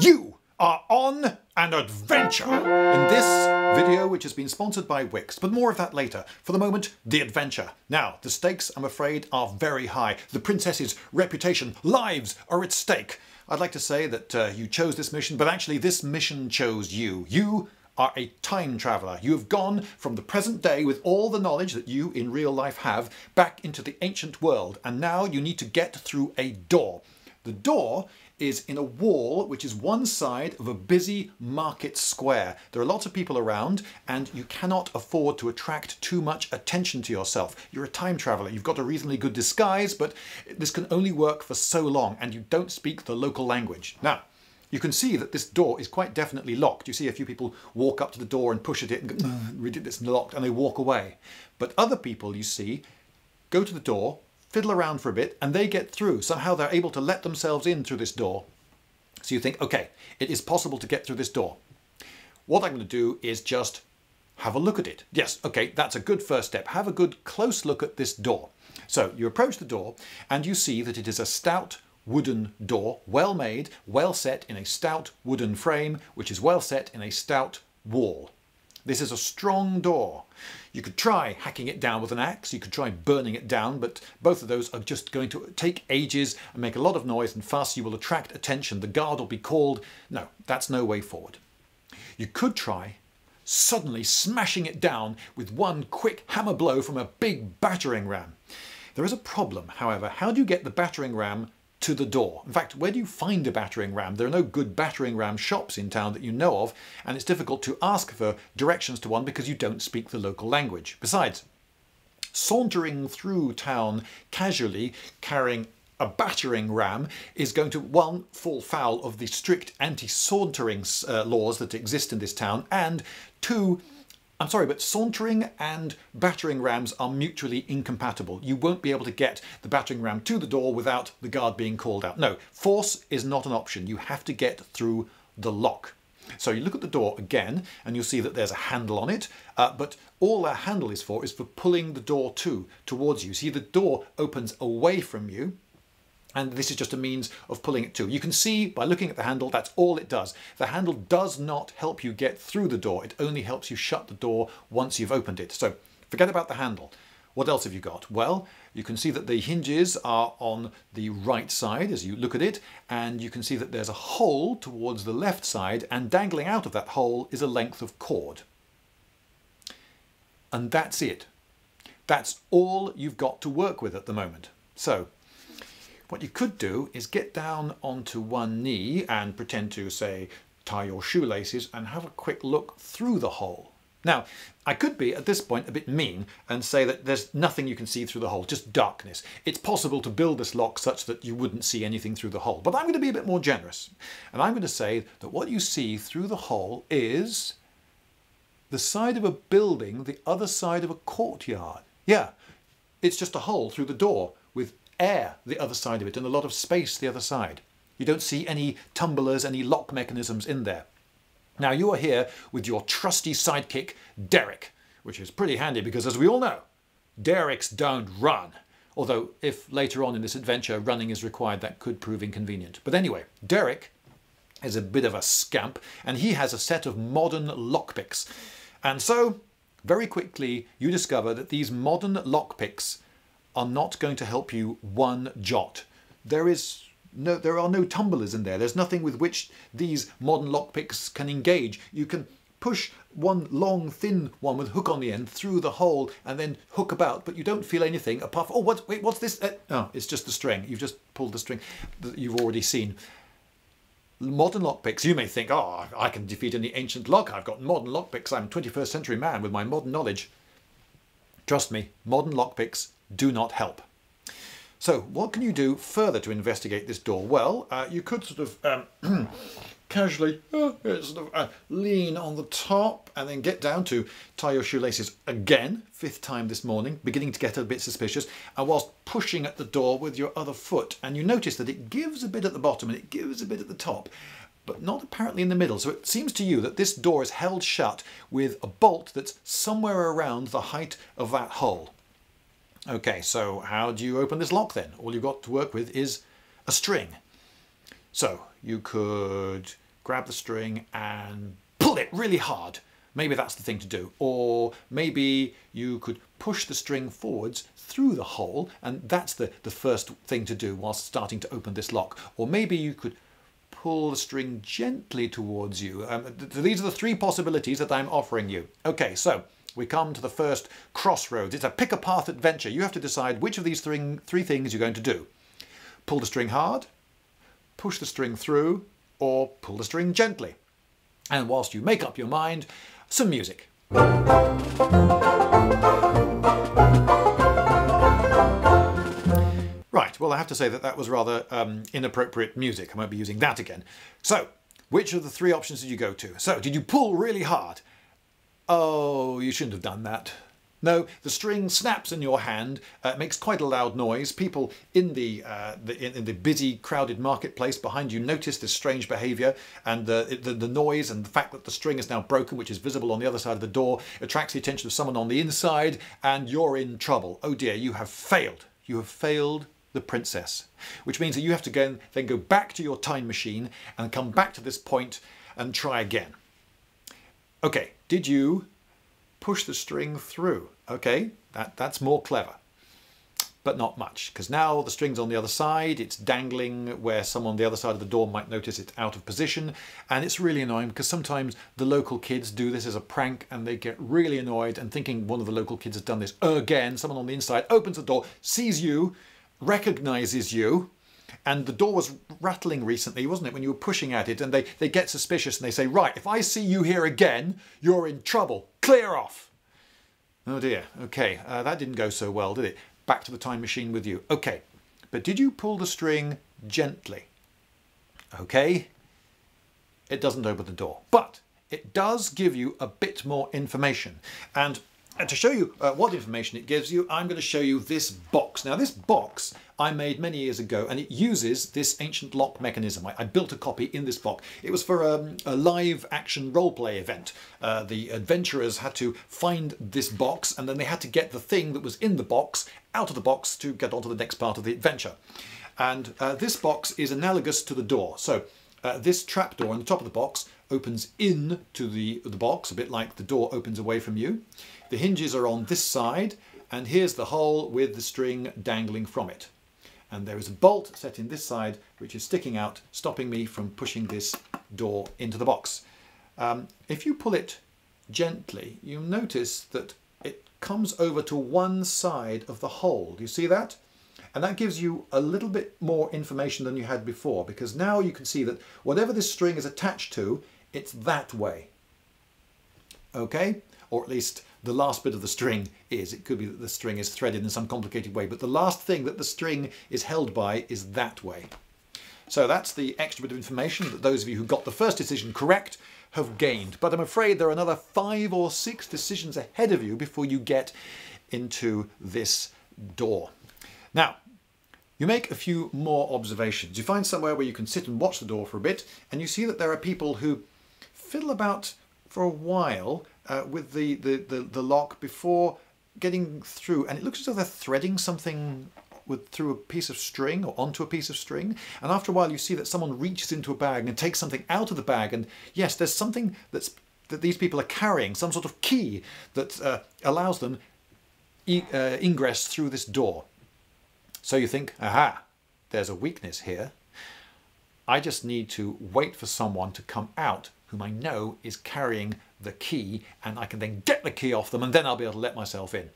You are on an adventure in this video, which has been sponsored by Wix, but more of that later. For the moment, the adventure. Now, the stakes, I'm afraid, are very high. The princess's reputation, lives are at stake. I'd like to say that you chose this mission, but actually this mission chose you. You are a time traveller. You have gone from the present day with all the knowledge that you in real life have back into the ancient world, and now you need to get through a door. The door is in a wall which is one side of a busy market square. There are lots of people around and you cannot afford to attract too much attention to yourself. You're a time traveller, you've got a reasonably good disguise, but this can only work for so long and you don't speak the local language. Now, you can see that this door is quite definitely locked. You see a few people walk up to the door and push at it and go, it's locked, and they walk away. But other people, you see, go to the door, fiddle around for a bit, and they get through. Somehow they're able to let themselves in through this door. So you think, okay, it is possible to get through this door. What I'm going to do is just have a look at it. Yes, okay, that's a good first step. Have a good close look at this door. So you approach the door and you see that it is a stout wooden door, well made, well set in a stout wooden frame, which is well set in a stout wall. This is a strong door. You could try hacking it down with an axe, you could try burning it down, but both of those are just going to take ages and make a lot of noise and fuss. You will attract attention, the guard will be called. No, that's no way forward. You could try suddenly smashing it down with one quick hammer blow from a big battering ram. There is a problem, however. How do you get the battering ram to the door? In fact, where do you find a battering ram? There are no good battering ram shops in town that you know of, and it's difficult to ask for directions to one because you don't speak the local language. Besides, sauntering through town casually carrying a battering ram is going to, one, fall foul of the strict anti-sauntering laws that exist in this town, and two, I'm sorry, but sauntering and battering rams are mutually incompatible. You won't be able to get the battering ram to the door without the guard being called out. No, force is not an option. You have to get through the lock. So you look at the door again and you'll see that there's a handle on it, but all that handle is for pulling the door towards you. See, the door opens away from you, and this is just a means of pulling it to. You can see by looking at the handle, that's all it does. The handle does not help you get through the door. It only helps you shut the door once you've opened it. So forget about the handle. What else have you got? Well, you can see that the hinges are on the right side as you look at it, and you can see that there's a hole towards the left side, and dangling out of that hole is a length of cord. And that's it. That's all you've got to work with at the moment. So what you could do is get down onto one knee and pretend to, say, tie your shoelaces and have a quick look through the hole. Now, I could be, at this point, a bit mean and say that there's nothing you can see through the hole, just darkness. It's possible to build this lock such that you wouldn't see anything through the hole. But I'm going to be a bit more generous. And I'm going to say that what you see through the hole is the side of a building, the other side of a courtyard. Yeah, it's just a hole through the door with air the other side of it and a lot of space the other side. You don't see any tumblers, any lock mechanisms in there. Now you are here with your trusty sidekick, Derek, which is pretty handy because, as we all know, Dereks don't run. Although if later on in this adventure running is required, that could prove inconvenient. But anyway, Derek is a bit of a scamp and he has a set of modern lockpicks. And so very quickly you discover that these modern lockpicks are not going to help you one jot. There are no tumblers in there. There's nothing with which these modern lockpicks can engage. You can push one long, thin one with a hook on the end through the hole and then hook about, but you don't feel anything apart from, oh, wait, what's this? Oh, it's just the string. You've just pulled the string that you've already seen. Modern lockpicks, you may think, oh, I can defeat any ancient lock. I've got modern lockpicks. I'm a 21st century man with my modern knowledge. Trust me, modern lockpicks do not help. So what can you do further to investigate this door? Well, you could sort of casually lean on the top and then get down to tie your shoelaces again, 5th time this morning, beginning to get a bit suspicious, and whilst pushing at the door with your other foot. And you notice that it gives a bit at the bottom and it gives a bit at the top, but not apparently in the middle. So it seems to you that this door is held shut with a bolt that's somewhere around the height of that hole. Okay, so how do you open this lock then? All you've got to work with is a string. So you could grab the string and pull it really hard. Maybe that's the thing to do. Or maybe you could push the string forwards through the hole, and that's the first thing to do whilst starting to open this lock. Or maybe you could pull the string gently towards you. These are the three possibilities that I'm offering you. Okay, so we come to the first crossroads. It's a pick a path adventure. You have to decide which of these three things you're going to do. Pull the string hard, push the string through, or pull the string gently. And whilst you make up your mind, some music. Right, well, I have to say that was rather inappropriate music. I won't be using that again. So, which of the three options did you go to? So, did you pull really hard? Oh, you shouldn't have done that. No, the string snaps in your hand, makes quite a loud noise. People in the busy, crowded marketplace behind you notice this strange behaviour, and the noise and the fact that the string is now broken, which is visible on the other side of the door, attracts the attention of someone on the inside, and you're in trouble. Oh dear, you have failed. You have failed the princess, which means that you have to then go back to your time machine and come back to this point and try again. Okay, did you push the string through? Okay, that's more clever, but not much, because now the string's on the other side, it's dangling where someone on the other side of the door might notice it's out of position, and it's really annoying because sometimes the local kids do this as a prank and they get really annoyed and thinking one of the local kids has done this again. Someone on the inside opens the door, sees you, recognises you, and the door was rattling recently, wasn't it, when you were pushing at it, and they get suspicious and they say, right, if I see you here again, you're in trouble. Clear off. Oh dear, okay, that didn't go so well, did it? Back to the time machine with you. Okay, but did you pull the string gently? Okay, it doesn't open the door, but it does give you a bit more information. And to show you what information it gives you, I'm going to show you this box. Now, this box I made many years ago, and it uses this ancient lock mechanism. I built a copy in this box. It was for a live action roleplay event. The adventurers had to find this box, and then they had to get the thing that was in the box out of the box to get onto the next part of the adventure. And this box is analogous to the door. So this trapdoor on the top of the box opens in to the box, a bit like the door opens away from you. The hinges are on this side, and here's the hole with the string dangling from it. And there is a bolt set in this side, which is sticking out, stopping me from pushing this door into the box. If you pull it gently, you'll notice that it comes over to one side of the hole. Do you see that? And that gives you a little bit more information than you had before, because now you can see that whatever this string is attached to, it's that way. Okay? Or at least the last bit of the string is. It could be that the string is threaded in some complicated way, but the last thing that the string is held by is that way. So that's the extra bit of information that those of you who got the first decision correct have gained. But I'm afraid there are another 5 or 6 decisions ahead of you before you get into this door. Now, you make a few more observations. You find somewhere where you can sit and watch the door for a bit, and you see that there are people who fiddle about for a while with the lock before getting through, and it looks as though they're threading something through a piece of string or onto a piece of string, and after a while you see that someone reaches into a bag and takes something out of the bag, and yes, there's something that these people are carrying, some sort of key that allows them ingress through this door. So you think, aha, there's a weakness here. I just need to wait for someone to come out whom I know is carrying the key, and I can then get the key off them, and then I'll be able to let myself in.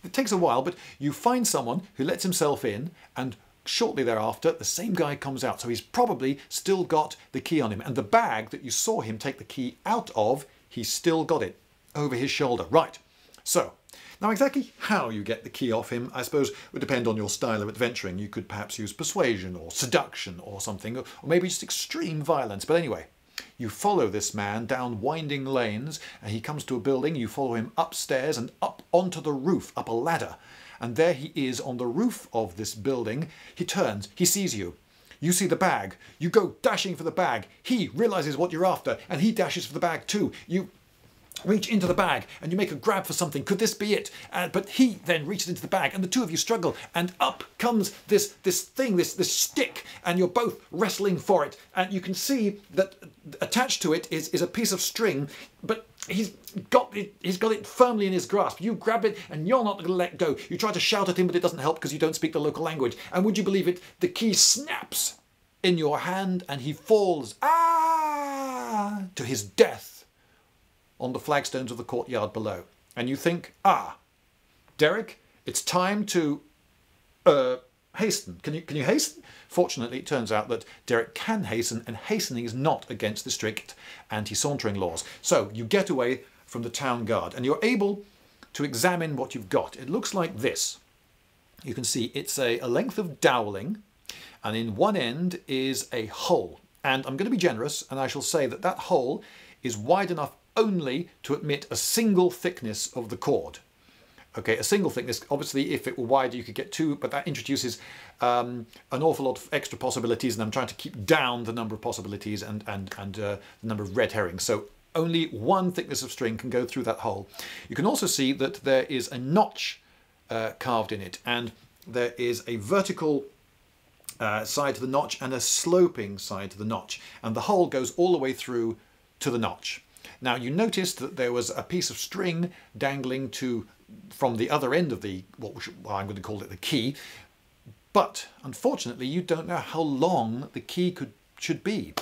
It takes a while, but you find someone who lets himself in, and shortly thereafter the same guy comes out, so he's probably still got the key on him, and the bag that you saw him take the key out of, he's still got it over his shoulder. Right, so now exactly how you get the key off him, I suppose, would depend on your style of adventuring. You could perhaps use persuasion or seduction or something, or maybe just extreme violence. But anyway, you follow this man down winding lanes, and he comes to a building. You follow him upstairs and up onto the roof, up a ladder. And there he is on the roof of this building. He turns, he sees you. You see the bag. You go dashing for the bag. He realizes what you're after, and he dashes for the bag too. You reach into the bag and you make a grab for something. Could this be it? But he then reaches into the bag, and the two of you struggle, and up comes this thing, this stick, and you're both wrestling for it. And you can see that attached to it is a piece of string, but he's got it firmly in his grasp. You grab it and you're not going to let go. You try to shout at him, but it doesn't help because you don't speak the local language. And would you believe it, the key snaps in your hand and he falls to his death on the flagstones of the courtyard below. And you think, Derek, it's time to hasten. Can you hasten? Fortunately, it turns out that Derek can hasten, and hastening is not against the strict anti-sauntering laws. So you get away from the town guard and you're able to examine what you've got. It looks like this. You can see it's a length of doweling, and in one end is a hole. And I'm going to be generous, and I shall say that that hole is wide enough only to admit a single thickness of the cord. Okay, a single thickness. Obviously, if it were wider, you could get two, but that introduces an awful lot of extra possibilities, and I'm trying to keep down the number of possibilities and the number of red herrings. So only one thickness of string can go through that hole. You can also see that there is a notch carved in it, and there is a vertical side to the notch and a sloping side to the notch, and the hole goes all the way through to the notch. Now, you noticed that there was a piece of string dangling from the other end of the, I'm going to call it the key, but unfortunately you don't know how long the key should be.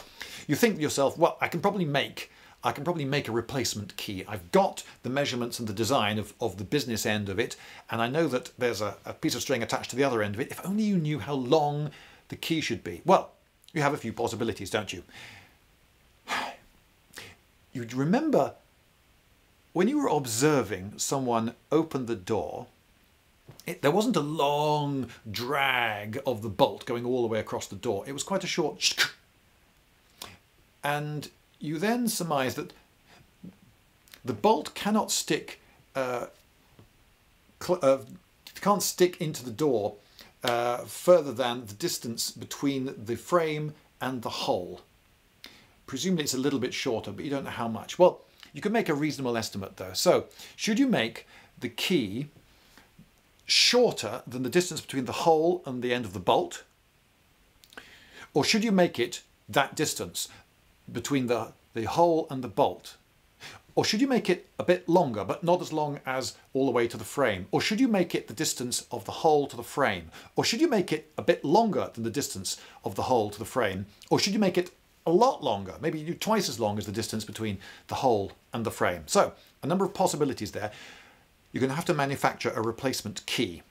You think to yourself, well, I can probably make a replacement key. I've got the measurements and the design of the business end of it, and I know that there's a piece of string attached to the other end of it. If only you knew how long the key should be. Well, you have a few possibilities, don't you? You remember when you were observing someone open the door, there wasn't a long drag of the bolt going all the way across the door. It was quite a short and you then surmise that the bolt cannot stick can't stick into the door further than the distance between the frame and the hole. Presumably it's a little bit shorter, but you don't know how much. Well, you can make a reasonable estimate though. So, should you make the key shorter than the distance between the hole and the end of the bolt? Or should you make it that distance between the hole and the bolt? Or should you make it a bit longer, but not as long as all the way to the frame? Or should you make it the distance of the hole to the frame? Or should you make it a bit longer than the distance of the hole to the frame? Or should you make it a lot longer, maybe twice as long as the distance between the hole and the frame? So, a number of possibilities there. You're going to have to manufacture a replacement key.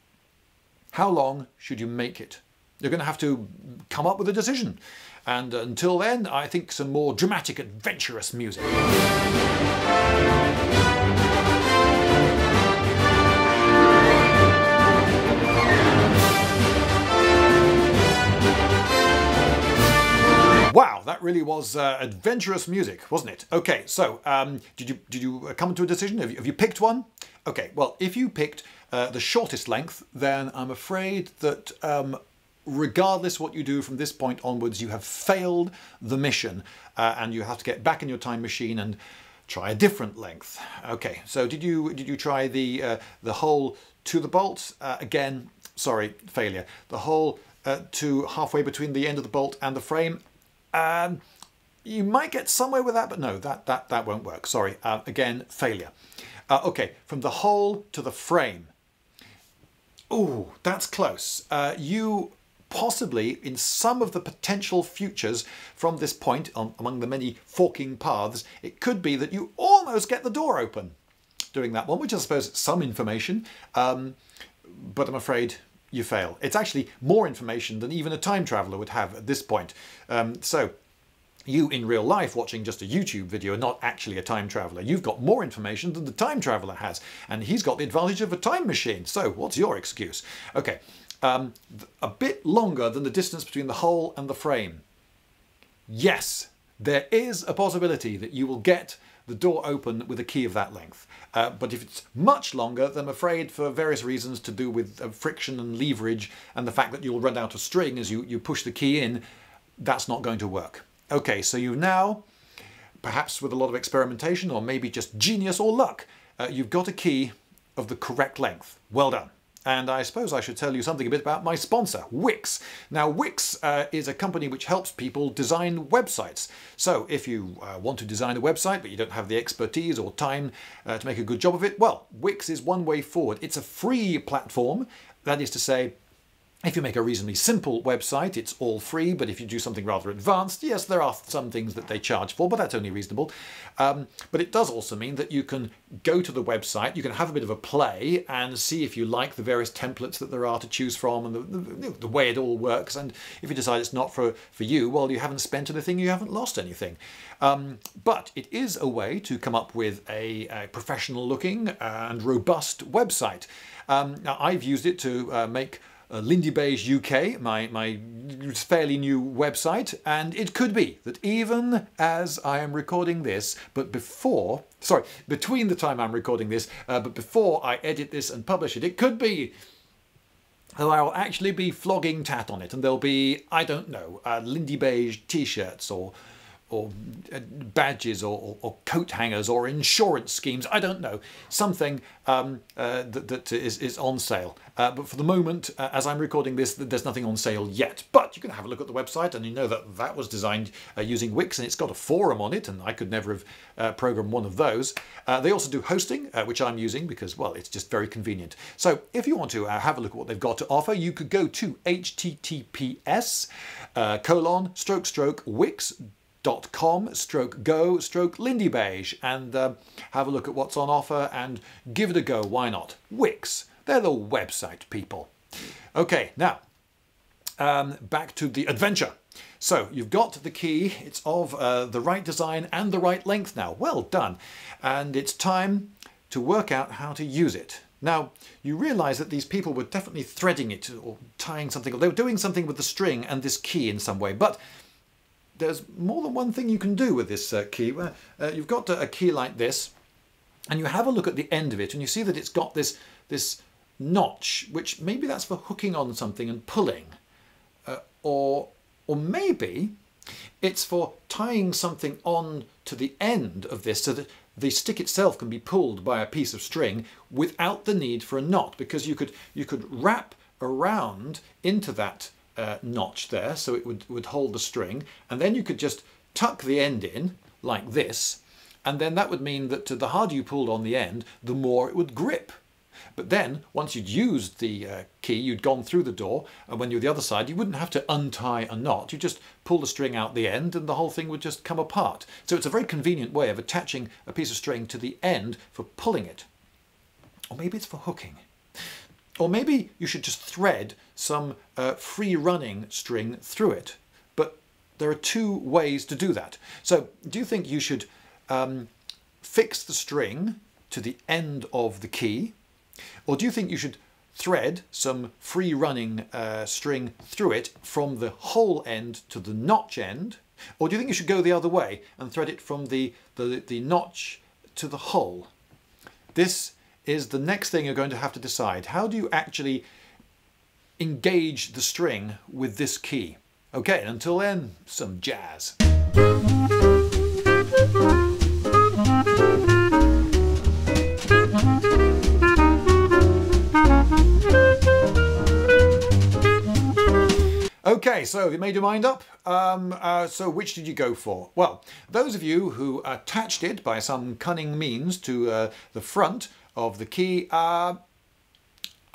How long should you make it? You're going to have to come up with a decision. And until then, I think some more dramatic, adventurous music. Wow, that really was adventurous music, wasn't it? Okay, so did you come to a decision? Have you picked one? Okay, well, if you picked the shortest length, then I'm afraid that regardless what you do from this point onwards, you have failed the mission, and you have to get back in your time machine and try a different length. Okay, so did you try the hole to the bolt? Again, sorry, failure. The hole to halfway between the end of the bolt and the frame. You might get somewhere with that, but no, that won't work. Sorry, again, failure. Okay, from the hole to the frame. Ooh, that's close. You possibly, in some of the potential futures from this point, among the many forking paths, it could be that you almost get the door open doing that one, which I suppose is some information, but I'm afraid you fail. It's actually more information than even a time traveler would have at this point. So you in real life watching just a YouTube video are not actually a time traveler. You've got more information than the time traveler has, and he's got the advantage of a time machine. So what's your excuse? Okay, a bit longer than the distance between the hole and the frame. Yes, there is a possibility that you will get the door open with a key of that length. But if it's much longer, then I'm afraid for various reasons to do with friction and leverage and the fact that you'll run out of string as you push the key in, that's not going to work. Okay, so you've now, perhaps with a lot of experimentation or maybe just genius or luck, you've got a key of the correct length. Well done. and I suppose I should tell you something a bit about my sponsor, Wix. Now, Wix is a company which helps people design websites. So if you want to design a website but you don't have the expertise or time to make a good job of it, well, Wix is one way forward. It's a free platform. That is to say, if you make a reasonably simple website, it's all free, but if you do something rather advanced, yes, there are some things that they charge for, but that's only reasonable. But it does also mean that you can go to the website, you can have a bit of a play and see if you like the various templates that there are to choose from and the way it all works. And if you decide it's not for you, well, you haven't spent anything, you haven't lost anything. But it is a way to come up with a professional looking and robust website. Now, I've used it to make Lindybeige UK, my fairly new website, and it could be that even as I am recording this, between the time I'm recording this, but before I edit this and publish it, it could be that I'll actually be flogging tat on it, and there'll be, I don't know, Lindybeige t-shirts or badges or coat hangers or insurance schemes, I don't know, something that is on sale. But for the moment, as I'm recording this, there's nothing on sale yet. But you can have a look at the website and you know that that was designed using Wix, and it's got a forum on it, and I could never have programmed one of those. They also do hosting, which I'm using because, well, it's just very convenient. So if you want to have a look at what they've got to offer, you could go to https://wix.com/go/Lindybeige and have a look at what's on offer and give it a go. Why not? Wix, they're the website people. Okay, now back to the adventure. So you've got the key, it's of the right design and the right length now. Well done. And it's time to work out how to use it. Now, you realise that these people were definitely threading it or tying something, or they were doing something with the string and this key in some way, but there's more than one thing you can do with this key. You've got a key like this, and you have a look at the end of it, and you see that it's got this notch, which maybe that's for hooking on something and pulling, or maybe it's for tying something on to the end of this so that the stick itself can be pulled by a piece of string without the need for a knot, because you could wrap around into that notch there, so it would hold the string, and then you could just tuck the end in like this, and then that would mean that the harder you pulled on the end, the more it would grip. But then, once you'd used the key, you'd gone through the door, and when you're the other side, you wouldn't have to untie a knot. You just pull the string out the end, and the whole thing would just come apart. So it's a very convenient way of attaching a piece of string to the end for pulling it. Or maybe it's for hooking. Or maybe you should just thread some free-running string through it. But there are two ways to do that. So do you think you should fix the string to the end of the key? Or do you think you should thread some free-running string through it from the hole end to the notch end? Or do you think you should go the other way and thread it from the notch to the hole? This is the next thing you're going to have to decide. How do you actually engage the string with this key? Okay, until then, some jazz. Okay, so have you made your mind up? So which did you go for? Well, those of you who attached it by some cunning means to the front of the key, I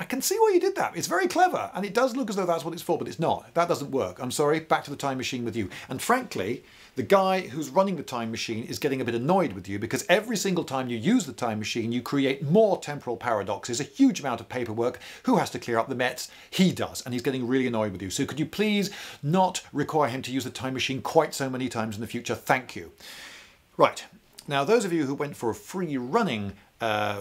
can see why you did that. It's very clever, and it does look as though that's what it's for, but it's not. That doesn't work. I'm sorry, back to the time machine with you. And frankly, the guy who's running the time machine is getting a bit annoyed with you, because every single time you use the time machine, you create more temporal paradoxes, a huge amount of paperwork. Who has to clear up the mess? He does, and he's getting really annoyed with you. So could you please not require him to use the time machine quite so many times in the future? Thank you. Right, now those of you who went for a free running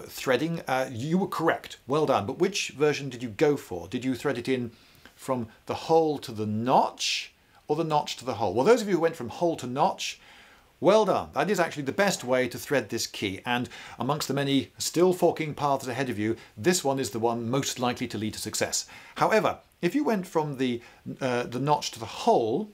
threading, you were correct. Well done. But which version did you go for? Did you thread it in from the hole to the notch, or the notch to the hole? Well, those of you who went from hole to notch, well done. That is actually the best way to thread this key, and amongst the many still forking paths ahead of you, this one is the one most likely to lead to success. However, if you went from the notch to the hole,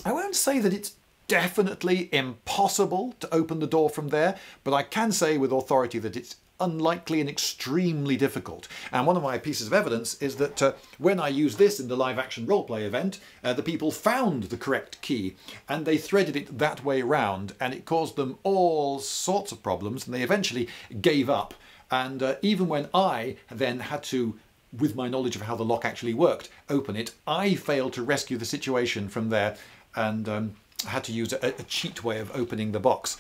I won't say that it's definitely impossible to open the door from there, but I can say with authority that it's unlikely and extremely difficult. And one of my pieces of evidence is that when I used this in the live action roleplay event, the people found the correct key and they threaded it that way round, and it caused them all sorts of problems, and they eventually gave up. And even when I then had to, with my knowledge of how the lock actually worked, open it, I failed to rescue the situation from there, and had to use a cheat way of opening the box.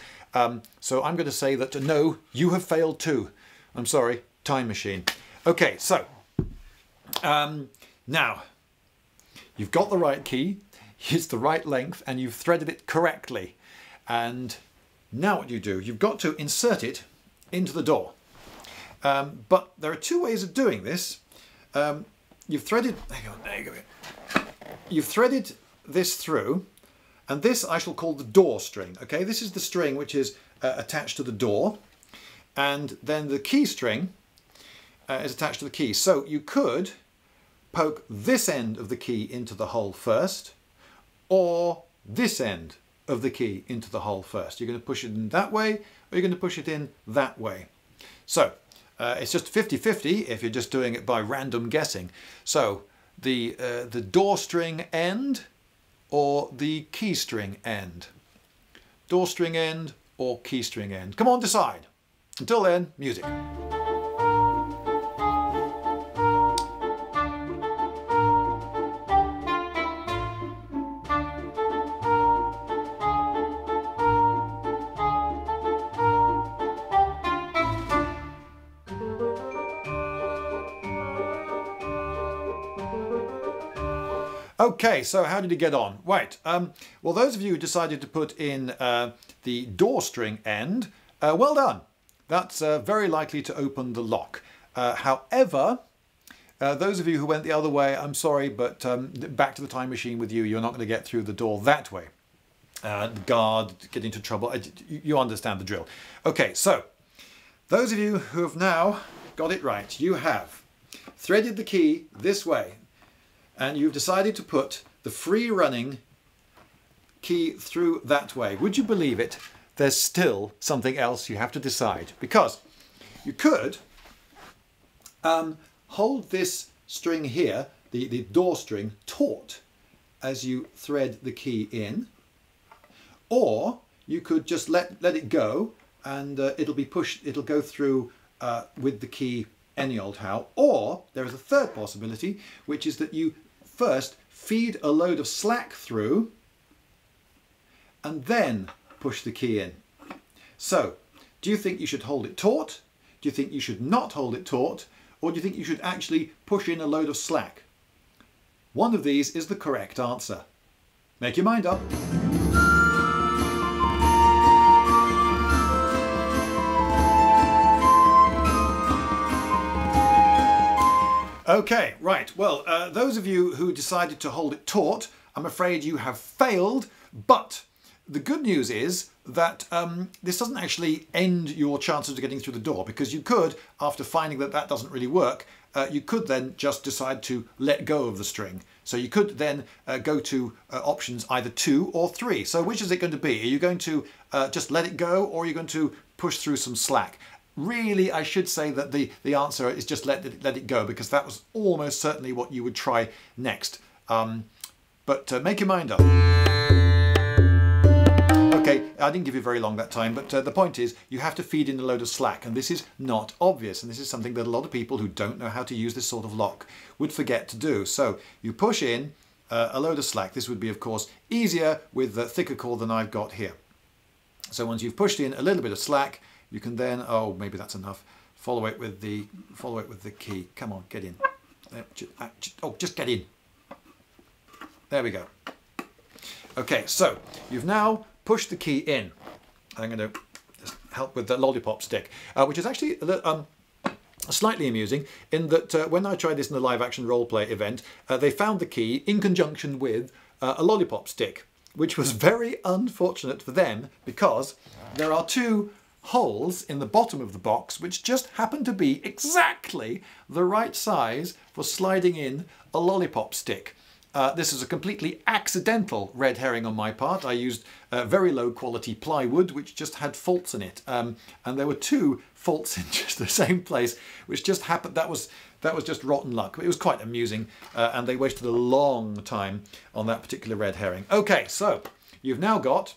So I'm going to say that no, you have failed too. I'm sorry, time machine. Okay, so now you've got the right key, it's the right length, and you've threaded it correctly. And now what you do, you've got to insert it into the door. But there are two ways of doing this. You've threaded, hang on, there you go. You've threaded this through, and this I shall call the door string. Okay, this is the string which is attached to the door, and then the key string is attached to the key. So you could poke this end of the key into the hole first, or this end of the key into the hole first. You're going to push it in that way, or you're going to push it in that way. So it's just 50-50 if you're just doing it by random guessing. So the door string end or the key string end. Door string end or key string end. Come on, decide. Until then, music. Okay, so how did it get on? Right, well, those of you who decided to put in the door string end, well done. That's very likely to open the lock. However, those of you who went the other way, I'm sorry, but back to the time machine with you, you're not going to get through the door that way. Guard, get into trouble, you understand the drill. Okay, so those of you who have now got it right, you have threaded the key this way, and you've decided to put the free running key through that way. Would you believe it? There's still something else you have to decide, because you could hold this string here, the door string, taut as you thread the key in, or you could just let it go, and it'll be pushed, it'll go through with the key any old how. Or there is a third possibility, which is that you first feed a load of slack through and then push the key in. So, do you think you should hold it taut? Do you think you should not hold it taut? Or do you think you should actually push in a load of slack? One of these is the correct answer. Make your mind up. Okay, right, well, those of you who decided to hold it taut, I'm afraid you have failed, but the good news is that this doesn't actually end your chances of getting through the door, because you could, after finding that that doesn't really work, you could then just decide to let go of the string. So you could then go to options either 2 or 3. So which is it going to be? Are you going to just let it go, or are you going to push through some slack? Really, I should say that the answer is just let it go, because that was almost certainly what you would try next. But make your mind up. Okay, I didn't give you very long that time, but the point is you have to feed in a load of slack, and this is not obvious, and this is something that a lot of people who don't know how to use this sort of lock would forget to do. So you push in a load of slack. This would be, of course, easier with the thicker cord than I've got here. So once you've pushed in a little bit of slack, you can then, oh, maybe that's enough, follow it with the key. Come on, get in. Oh, just get in. There we go. Okay, so you've now pushed the key in. I'm going to just help with the lollipop stick, which is actually slightly amusing in that when I tried this in the live action roleplay event, they found the key in conjunction with a lollipop stick, which was very unfortunate for them, because there are 2 holes in the bottom of the box which just happen to be exactly the right size for sliding in a lollipop stick. This is a completely accidental red herring on my part. I used very low quality plywood which just had faults in it, and there were two faults in just the same place, which just happened. That was just rotten luck. It was quite amusing, and they wasted a long time on that particular red herring. Okay, so you've now got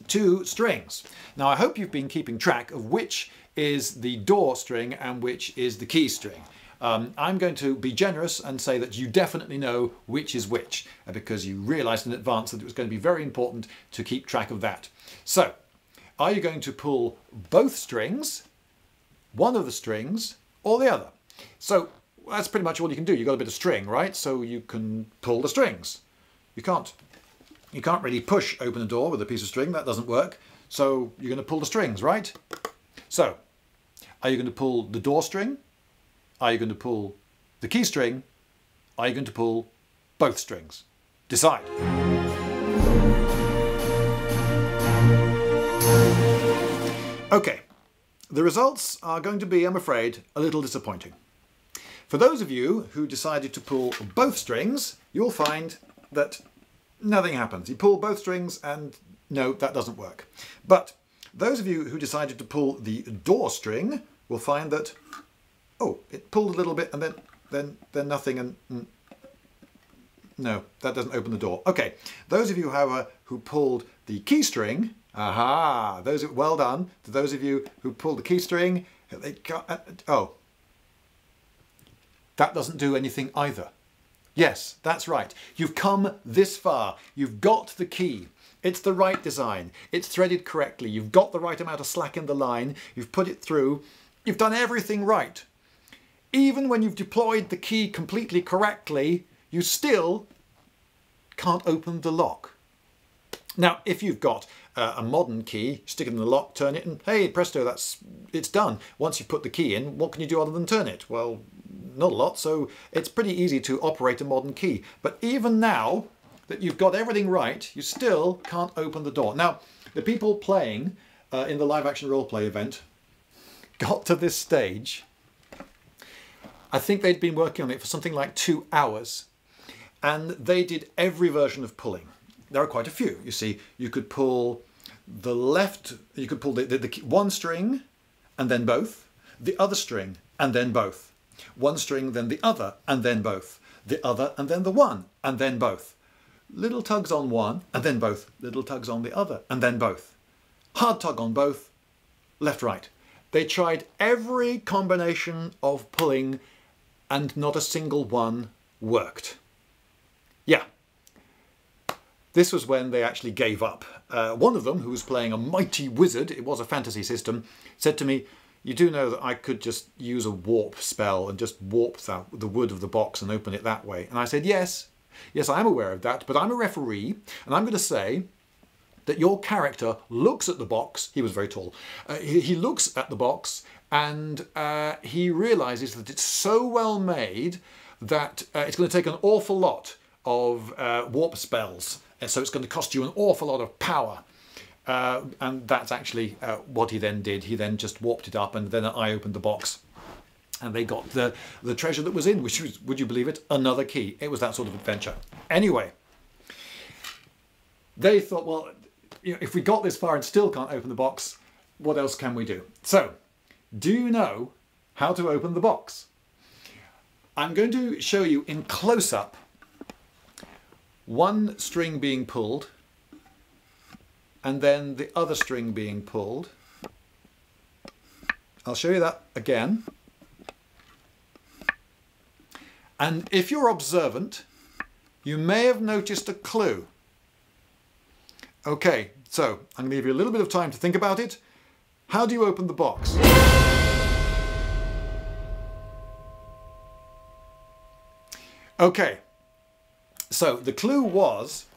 two strings. Now I hope you've been keeping track of which is the door string and which is the key string. I'm going to be generous and say that you definitely know which is which, because you realised in advance that it was going to be very important to keep track of that. So, are you going to pull both strings, one of the strings, or the other? So that's pretty much all you can do. You've got a bit of string, right? So you can pull the strings. You can't really push open a door with a piece of string. That doesn't work. So you're going to pull the strings, right? So, are you going to pull the door string? Are you going to pull the key string? Are you going to pull both strings? Decide. Okay, the results are going to be, I'm afraid, a little disappointing. For those of you who decided to pull both strings, you'll find that nothing happens. You pull both strings and no, that doesn't work. But those of you who decided to pull the door string will find that, oh, it pulled a little bit and then nothing, and no, that doesn't open the door. Okay, those of you, however, who pulled the key string, aha, well done to those of you who pulled the key string. Oh, that doesn't do anything either. Yes, that's right. You've come this far. You've got the key. It's the right design. It's threaded correctly. You've got the right amount of slack in the line. You've put it through. You've done everything right. Even when you've deployed the key completely correctly, you still can't open the lock. Now, if you've got a modern key, stick it in the lock, turn it, and hey, presto, it's done. Once you've put the key in, what can you do other than turn it? Well, not a lot, so it's pretty easy to operate a modern key. But even now that you've got everything right, you still can't open the door. Now, the people playing in the live action roleplay event got to this stage. I think they'd been working on it for something like 2 hours, and they did every version of pulling. There are quite a few. You see, you could pull the left, you could pull the one string and then both, the other string and then both, one string then the other and then both, the other and then the one and then both. Little tugs on one and then both, little tugs on the other and then both. Hard tug on both, left, right. They tried every combination of pulling and not a single one worked. Yeah. This was when they actually gave up. One of them, who was playing a mighty wizard, it was a fantasy system, said to me, "You do know that I could just use a warp spell and just warp the wood of the box and open it that way." And I said, yes, I'm aware of that, but I'm a referee, and I'm going to say that your character looks at the box. He was very tall. He looks at the box and he realizes that it's so well made that it's going to take an awful lot of warp spells. And so it's going to cost you an awful lot of power. And that's actually what he then did. He then just warped it up, and then I opened the box. And they got the treasure that was in, which was, would you believe it, another key. It was that sort of adventure. Anyway, they thought, well, you know, if we got this far and still can't open the box, what else can we do? So, do you know how to open the box? I'm going to show you in close-up one string being pulled and then the other string being pulled. I'll show you that again. And if you're observant, you may have noticed a clue. Okay, so I'm going to give you a little bit of time to think about it. How do you open the box? Okay, so the clue was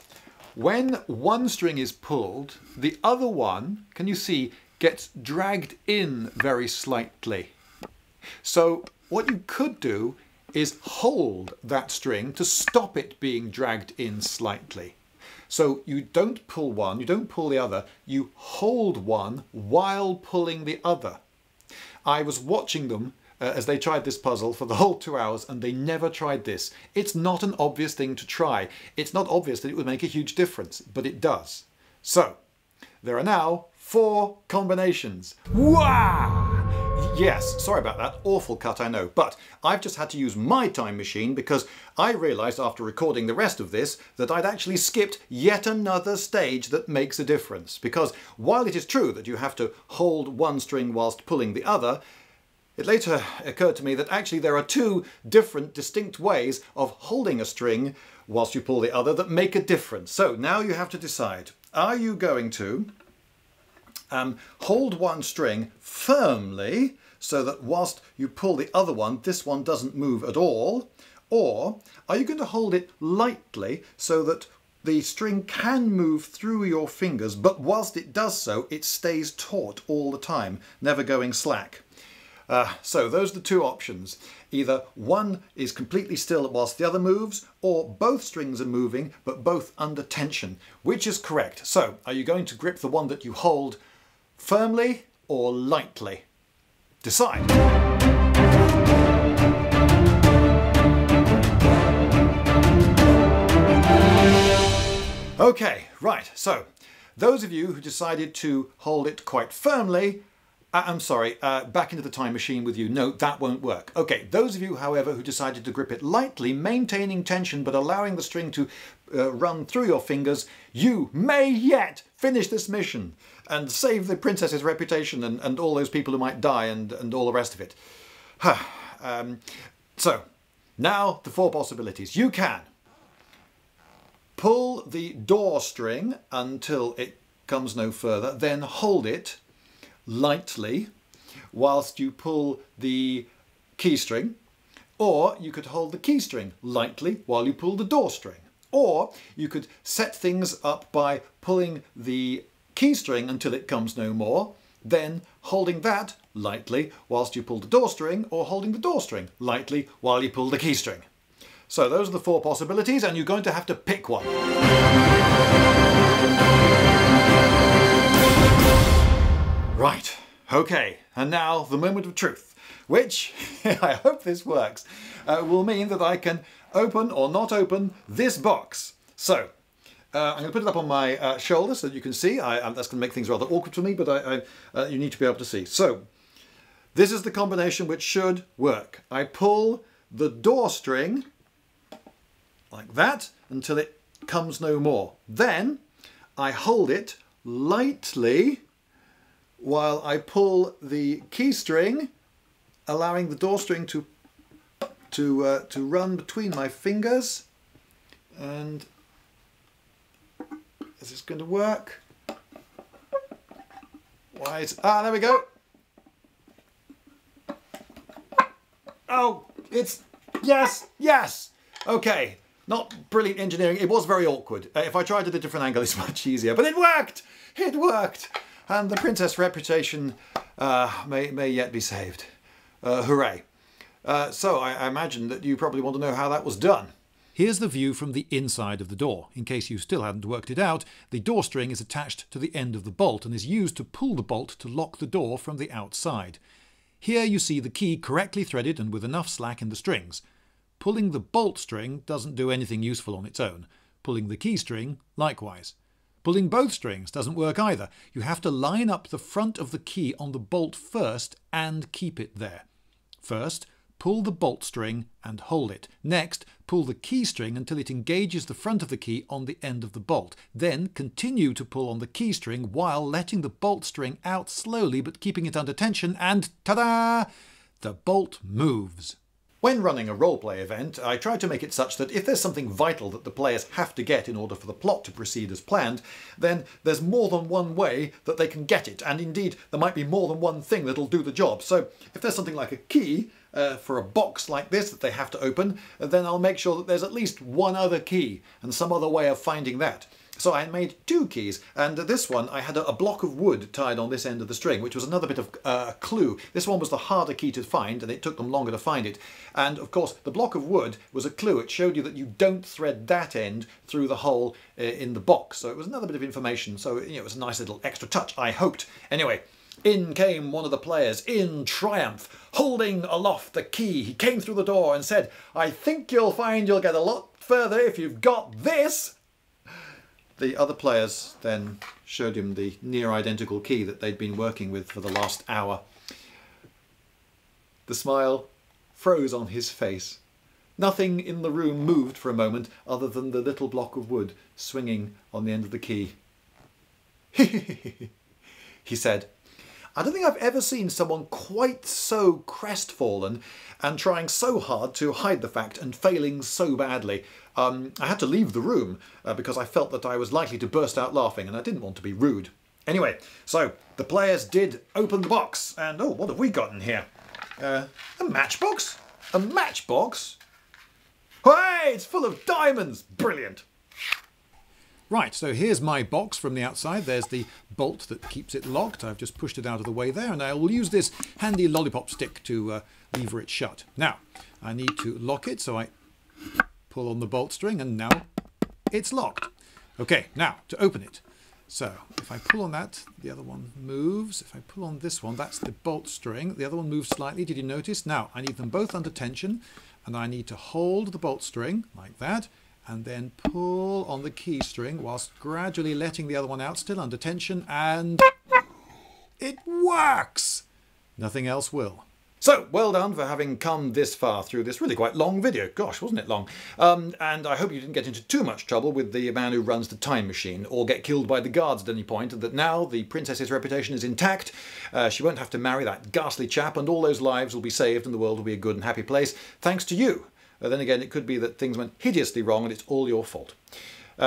when one string is pulled, the other one, can you see, gets dragged in very slightly. So what you could do is hold that string to stop it being dragged in slightly. So you don't pull one, you don't pull the other, you hold one while pulling the other. I was watching them as they tried this puzzle for the whole 2 hours, and they never tried this. It's not an obvious thing to try. It's not obvious that it would make a huge difference, but it does. So, there are now 4 combinations. Wow! Yes, sorry about that, awful cut I know, but I've just had to use my time machine because I realised after recording the rest of this that I'd actually skipped yet another stage that makes a difference. Because while it is true that you have to hold one string whilst pulling the other, it later occurred to me that actually there are 2 different distinct ways of holding a string whilst you pull the other that make a difference. So now you have to decide, are you going to hold one string firmly so that whilst you pull the other one, this one doesn't move at all? Or are you going to hold it lightly so that the string can move through your fingers, but whilst it does so, it stays taut all the time, never going slack? So those are the 2 options. Either one is completely still whilst the other moves, or both strings are moving, but both under tension. Which is correct? So, are you going to grip the one that you hold firmly or lightly? Decide. Okay, right, so those of you who decided to hold it quite firmly, I'm sorry, back into the time machine with you. No, that won't work. Okay, those of you, however, who decided to grip it lightly, maintaining tension but allowing the string to run through your fingers, you may yet finish this mission and save the princess's reputation and all those people who might die and all the rest of it. So, now the 4 possibilities. You can pull the door string until it comes no further, then hold it lightly whilst you pull the key string, or you could hold the key string lightly while you pull the door string, or you could set things up by pulling the key string until it comes no more, then holding that lightly whilst you pull the door string, or holding the door string lightly while you pull the key string. So those are the 4 possibilities, and you're going to have to pick one. Right, okay, and now the moment of truth, which, I hope this works, will mean that I can open or not open this box. So, I'm going to put it up on my shoulder so that you can see. That's going to make things rather awkward for me, but you need to be able to see. So, this is the combination which should work. I pull the door string like that until it comes no more. Then I hold it lightly while I pull the key string, allowing the door string to run between my fingers. And is this going to work? Why? There we go. Oh, it's yes, yes. Okay. Not brilliant engineering. It was very awkward. If I tried at a different angle, it's much easier. But it worked! It worked! And the princess reputation may yet be saved. Hooray. So I imagine that you probably want to know how that was done. Here's the view from the inside of the door. In case you still hadn't worked it out, the door string is attached to the end of the bolt and is used to pull the bolt to lock the door from the outside. Here you see the key correctly threaded and with enough slack in the strings. Pulling the bolt string doesn't do anything useful on its own. Pulling the key string, likewise. Pulling both strings doesn't work either. You have to line up the front of the key on the bolt first and keep it there. First, pull the bolt string and hold it. Next, pull the key string until it engages the front of the key on the end of the bolt. Then continue to pull on the key string while letting the bolt string out slowly but keeping it under tension, and ta-da! The bolt moves. When running a roleplay event, I try to make it such that if there's something vital that the players have to get in order for the plot to proceed as planned, then there's more than one way that they can get it, and indeed there might be more than one thing that'll do the job. So if there's something like a key for a box like this that they have to open, then I'll make sure that there's at least one other key and some other way of finding that. So I made 2 keys, and this one I had a block of wood tied on this end of the string, which was another bit of a clue. This one was the harder key to find, and it took them longer to find it. And of course the block of wood was a clue. It showed you that you don't thread that end through the hole in the box. So it was another bit of information. So it was a nice little extra touch, I hoped. Anyway, In came one of the players in triumph, holding aloft the key. He came through the door and said, "I think you'll find you'll get a lot further if you've got this." The other players then showed him the near identical key that they'd been working with for the last hour. The smile froze on his face. Nothing in the room moved for a moment other than the little block of wood swinging on the end of the key. He said, "I don't think I've ever seen someone quite so crestfallen and trying so hard to hide the fact and failing so badly. I had to leave the room because I felt that I was likely to burst out laughing and I didn't want to be rude. Anyway, so the players did open the box and oh, what have we got in here? A matchbox? A matchbox? Hey, it's full of diamonds! Brilliant! Right, so here's my box from the outside. There's the bolt that keeps it locked. I've just pushed it out of the way there, and I will use this handy lollipop stick to lever it shut. Now, I need to lock it, so I pull on the bolt string, and now it's locked. Okay, now to open it. So if I pull on that, the other one moves. If I pull on this one, that's the bolt string. The other one moves slightly. Did you notice? Now, I need them both under tension, and I need to hold the bolt string like that, and then pull on the key string whilst gradually letting the other one out, still under tension, and it works! Nothing else will. So, well done for having come this far through this really quite long video. Gosh, wasn't it long? And I hope you didn't get into too much trouble with the man who runs the time machine, or get killed by the guards at any point, and that now the princess's reputation is intact. She won't have to marry that ghastly chap, and all those lives will be saved, and the world will be a good and happy place, thanks to you. Then again, it could be that things went hideously wrong and it's all your fault.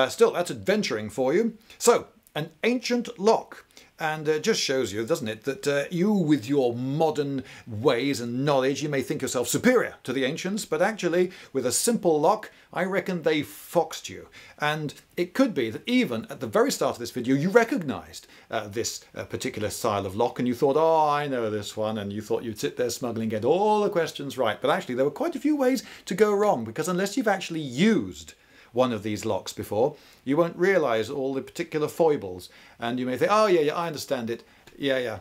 Still, that's adventuring for you. So, an ancient lock. And it just shows you, doesn't it, that you, with your modern ways and knowledge, you may think yourself superior to the ancients, but actually, with a simple lock, I reckon they foxed you. And it could be that even at the very start of this video, you recognised this particular style of lock, and you thought, oh, I know this one, and you thought you'd sit there smugly and get all the questions right. But actually, there were quite a few ways to go wrong, because unless you've actually used one of these locks before, you won't realise all the particular foibles, and you may think, oh yeah, I understand it. Yeah.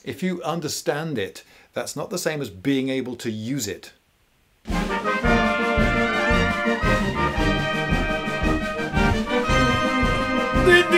If you understand it, that's not the same as being able to use it. Lindybeige!